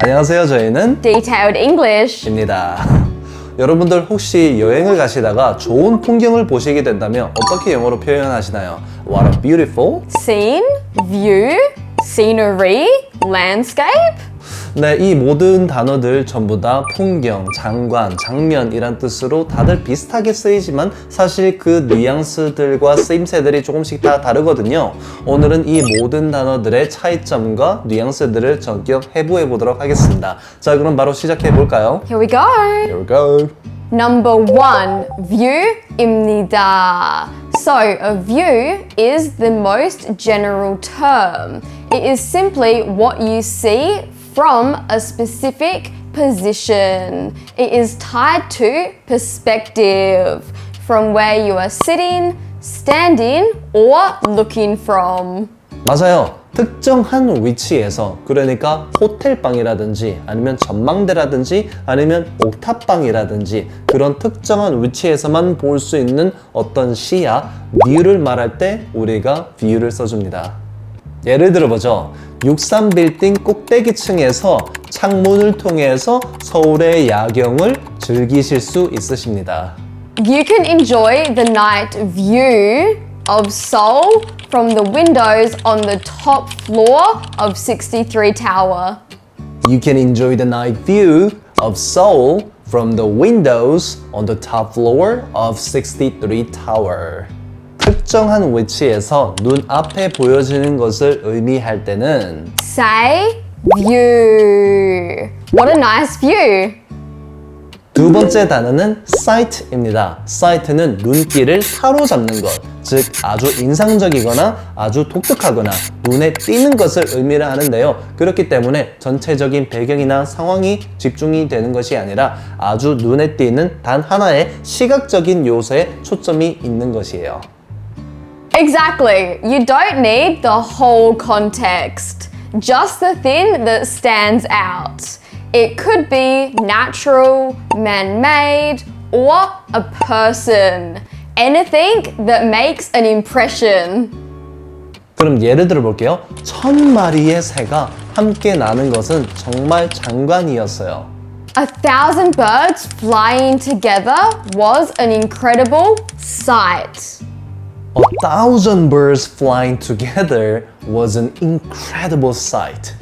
안녕하세요. 저희는 Detailed English. 입니다. 여러분들 혹시 여행을 가시다가 좋은 풍경을 보시게 된다면 어떻게 영어로 표현하시나요? What a beautiful Scene, view, scenery, landscape. 네, 이 모든 단어들 전부 다 풍경, 장관, 장면이란 뜻으로 다들 비슷하게 쓰이지만 사실 그 뉘앙스들과 쓰임새들이 조금씩 다 다르거든요. 오늘은 이 모든 단어들의 차이점과 뉘앙스들을 전격 해부해 보도록 하겠습니다. 자, 그럼 바로 시작해 볼까요? Here we go. Here we go. Number 1, view입니다. So, a view is the most general term. It is simply what you see from a specific position. It is tied to perspective, from where you are sitting, standing, or looking from. 맞아요. 특정한 위치에서, 그러니까 호텔방이라든지 아니면 전망대라든지 아니면 옥탑방이라든지 그런 특정한 위치에서만 볼 수 있는 어떤 시야, 뷰를 말할 때 우리가 view를 써줍니다. 예를 들어보죠. 63빌딩 꼭대기층에서 창문을 통해서 서울의 야경을 즐기실 수 있으십니다. You can enjoy the night view of Seoul from the windows on the top floor of 63 Tower. You can enjoy the night view of Seoul from the windows on the top floor of 63 Tower. 특정한 위치에서 눈앞에 보여지는 것을 의미할 때는 Say view. What a nice view. 두 번째 단어는 sight입니다. sight는 눈길을 사로잡는 것, 즉 아주 인상적이거나 아주 독특하거나 눈에 띄는 것을 의미를 하는데요. 그렇기 때문에 전체적인 배경이나 상황이 집중이 되는 것이 아니라 아주 눈에 띄는 단 하나의 시각적인 요소에 초점이 있는 것이에요. Exactly. You don't need the whole context, just the thing that stands out. It could be natural, man-made, or a person. Anything that makes an impression. 그럼 예를 들어 볼게요. 1000마리의 새가 함께 나는 것은 정말 장관이었어요. 1,000 birds flying together was an incredible sight. 1,000 birds flying together was an incredible sight.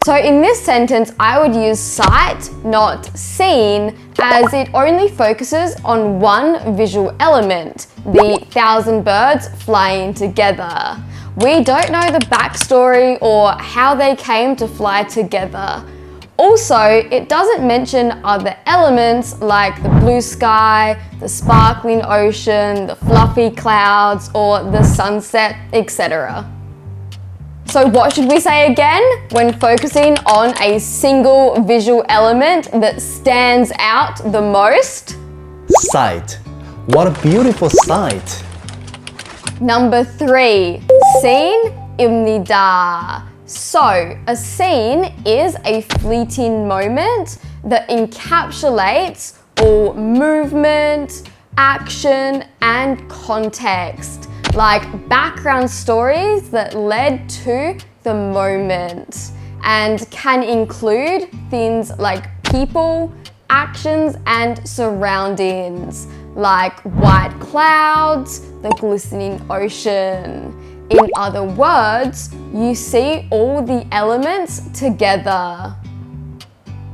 So in this sentence, I would use sight, not seen, as it only focuses on one visual element, the 1,000 birds flying together. We don't know the backstory or how they came to fly together. Also, it doesn't mention other elements like the blue sky, the sparkling ocean, the fluffy clouds, or the sunset, etc. So what should we say again when focusing on a single visual element that stands out the most? Sight. What a beautiful sight. Number 3, scene입니다. So, a scene is a fleeting moment that encapsulates all movement, action, and context, like background stories that led to the moment, and can include things like people, actions, and surroundings, like white clouds, the glistening ocean. In other words, you see all the elements together.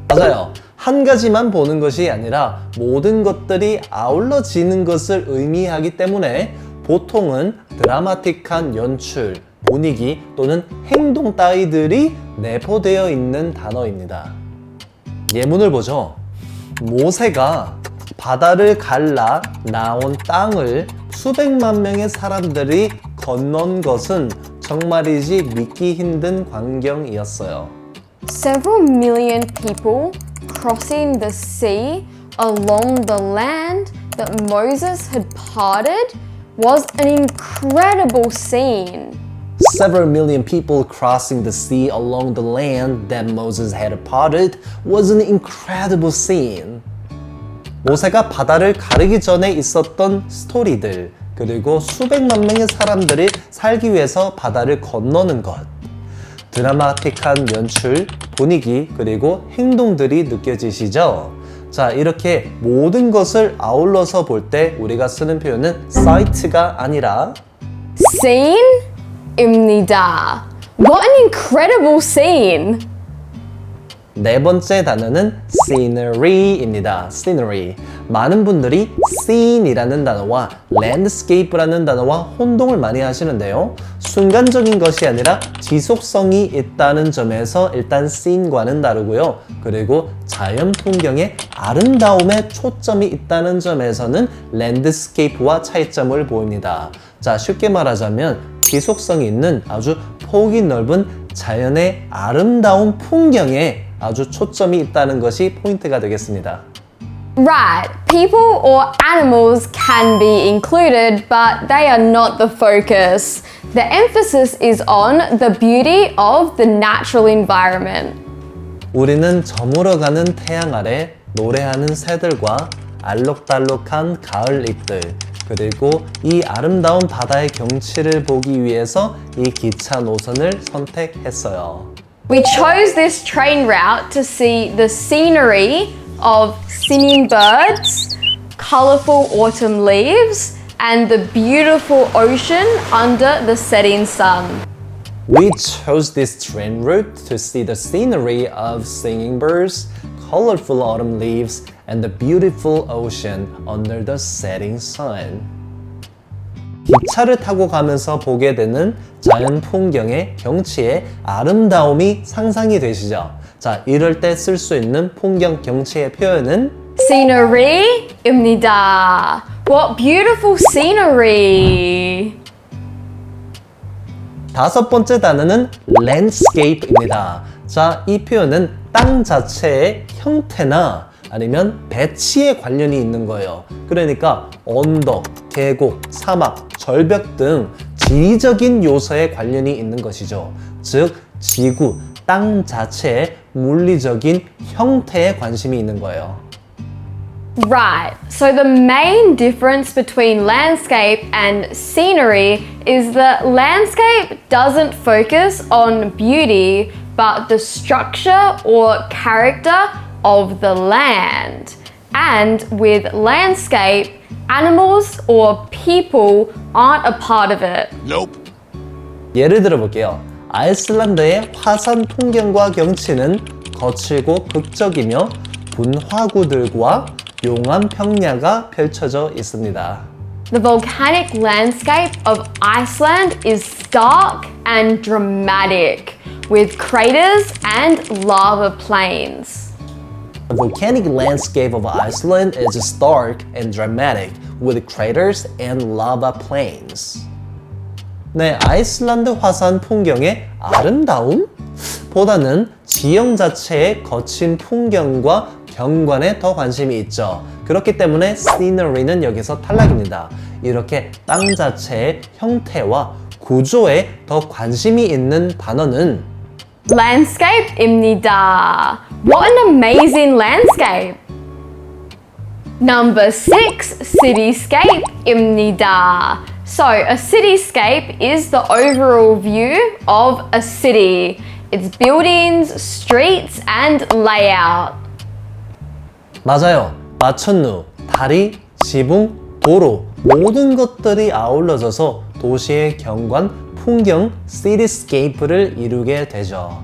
맞아요. 한 가지만 보는 것이 아니라 모든 것들이 아울러지는 것을 의미하기 때문에 보통은 드라마틱한 연출, 분위기 또는 행동 따위들이 내포되어 있는 단어입니다. 예문을 보죠. 모세가 바다를 갈라 나온 땅을 수백만 명의 사람들이 건넌 것은 정말이지 믿기 힘든 광경이었어요. Several million people crossing the sea along the land that Moses had parted was an incredible scene. Several million people crossing the sea along the land that Moses had parted was an incredible scene. 모세가 바다를 가르기 전에 있었던 스토리들, 그리고 수백만 명의 사람들이 살기 위해서 바다를 건너는 것, 드라마틱한 연출, 분위기 그리고 행동들이 느껴지시죠? 자, 이렇게 모든 것을 아울러서 볼 때 우리가 쓰는 표현은 sight가 아니라 scene입니다. What an incredible scene! 네 번째 단어는 scenery입니다. scenery. 많은 분들이 scene이라는 단어와 landscape라는 단어와 혼동을 많이 하시는데요. 순간적인 것이 아니라 지속성이 있다는 점에서 일단 scene과는 다르고요. 그리고 자연 풍경의 아름다움에 초점이 있다는 점에서는 landscape와 차이점을 보입니다. 자, 쉽게 말하자면 지속성이 있는 아주 폭이 넓은 자연의 아름다운 풍경에 아주 초점이 있다는 것이 포인트가 되겠습니다. Right, people or animals can be included, but they are not the focus. The emphasis is on the beauty of the natural environment. 우리는 저물어가는 태양 아래 노래하는 새들과 알록달록한 가을 잎들, 그리고 이 아름다운 바다의 경치를 보기 위해서 이 기차 노선을 선택했어요. We chose this train route to see the scenery of singing birds, colorful autumn leaves, and the beautiful ocean under the setting sun. We chose this train route to see the scenery of singing birds, colorful autumn leaves, and the beautiful ocean under the setting sun. 기차를 타고 가면서 보게 되는 자연 풍경의 경치의 아름다움이 상상이 되시죠? 자, 이럴 때 쓸 수 있는 풍경 경치의 표현은 scenery입니다. What beautiful scenery! 다섯 번째 단어는 landscape입니다. 자, 이 표현은 땅 자체의 형태나 아니면 배치에 관련이 있는 거예요. 그러니까 언덕, 계곡, 사막, 절벽 등 지리적인 요소에 관련이 있는 것이죠. 즉, 지구, 땅 자체의 물리적인 형태에 관심이 있는 거예요. Right, so the main difference between landscape and scenery is that landscape doesn't focus on beauty, but the structure or character of the land. And with landscape, animals or people aren't a part of it. 예를 들어 볼게요. 아이슬란드의 화산 풍경과 경치는 거칠고 극적이며 분화구들과 용암 평야가 펼쳐져 있습니다. The volcanic landscape of Iceland is stark and dramatic, with craters and lava plains. The volcanic landscape of Iceland is stark and dramatic, with craters and lava plains. 네, 아이슬란드 화산 풍경의 아름다움? 보다는 지형 자체의 거친 풍경과 경관에 더 관심이 있죠. 그렇기 때문에 scenery는 여기서 탈락입니다. 이렇게 땅 자체의 형태와 구조에 더 관심이 있는 단어는 Landscape입니다. What an amazing landscape! Number 6, cityscape입니다. So, a cityscape is the overall view of a city. Its buildings, streets, and layout. 맞아요. 마천루, 다리, 지붕, 도로 모든 것들이 아울러져서 도시의 경관, 풍경, cityscape를 이루게 되죠.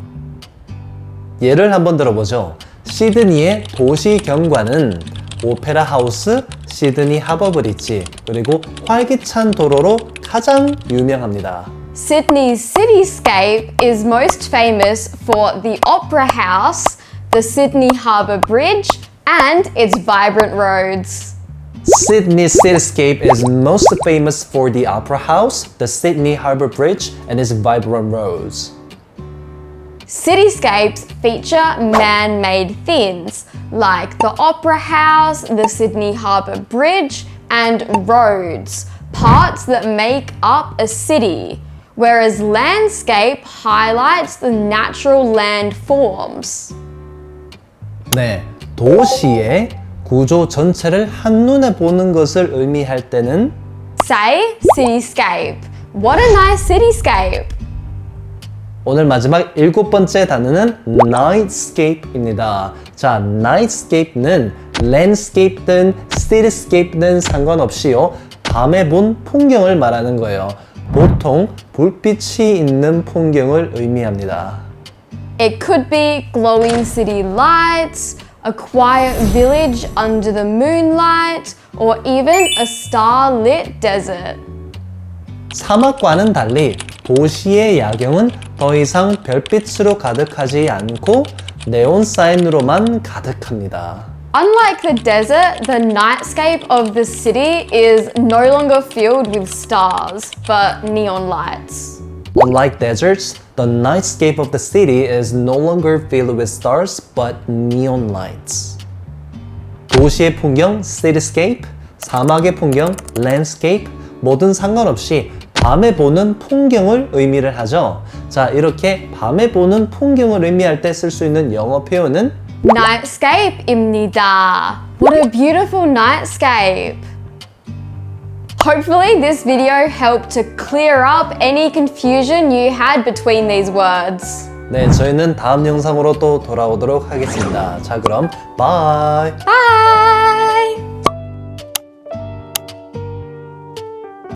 예를 한번 들어보죠. 시드니의 도시 경관은 오페라 하우스, 시드니 하버 브릿지, 그리고 활기찬 도로로 가장 유명합니다. Sydney's cityscape is most famous for the Opera House, the Sydney Harbour Bridge, and its vibrant roads. Sydney's cityscape is most famous for the Opera House, the Sydney Harbour Bridge, and its vibrant roads. Cityscapes feature man-made things like the Opera House, the Sydney Harbour Bridge, and roads, parts that make up a city, whereas landscape highlights the natural landforms. 네, 도시의 구조 전체를 한눈에 보는 것을 의미할 때는 Say cityscape. What a nice cityscape! 오늘 마지막 7번째 단어는 nightscape입니다. 자, nightscape는 landscape든 cityscape든 상관없이요. 밤에 본 풍경을 말하는 거예요. 보통 불빛이 있는 풍경을 의미합니다. It could be glowing city lights, a quiet village under the moonlight, or even a star-lit desert. 사막과는 달리 도시의 야경은 더 이상 별빛으로 가득하지 않고 네온 사인으로만 가득합니다. Unlike the desert, the nightscape of the city is no longer filled with stars, but neon lights. Unlike deserts, the nightscape of the city is no longer filled with stars but neon lights. 도시의 풍경, cityscape, 사막의 풍경, landscape, 뭐든 상관없이 밤에 보는 풍경을 의미를 하죠. 자, 이렇게 밤에 보는 풍경을 의미할 때 쓸 수 있는 영어 표현은 Nightscape입니다. What a beautiful nightscape! Hopefully this video helped to clear up any confusion you had between these words. 네, 저희는 다음 영상으로 또 돌아오도록 하겠습니다. 자, 그럼 bye! Bye!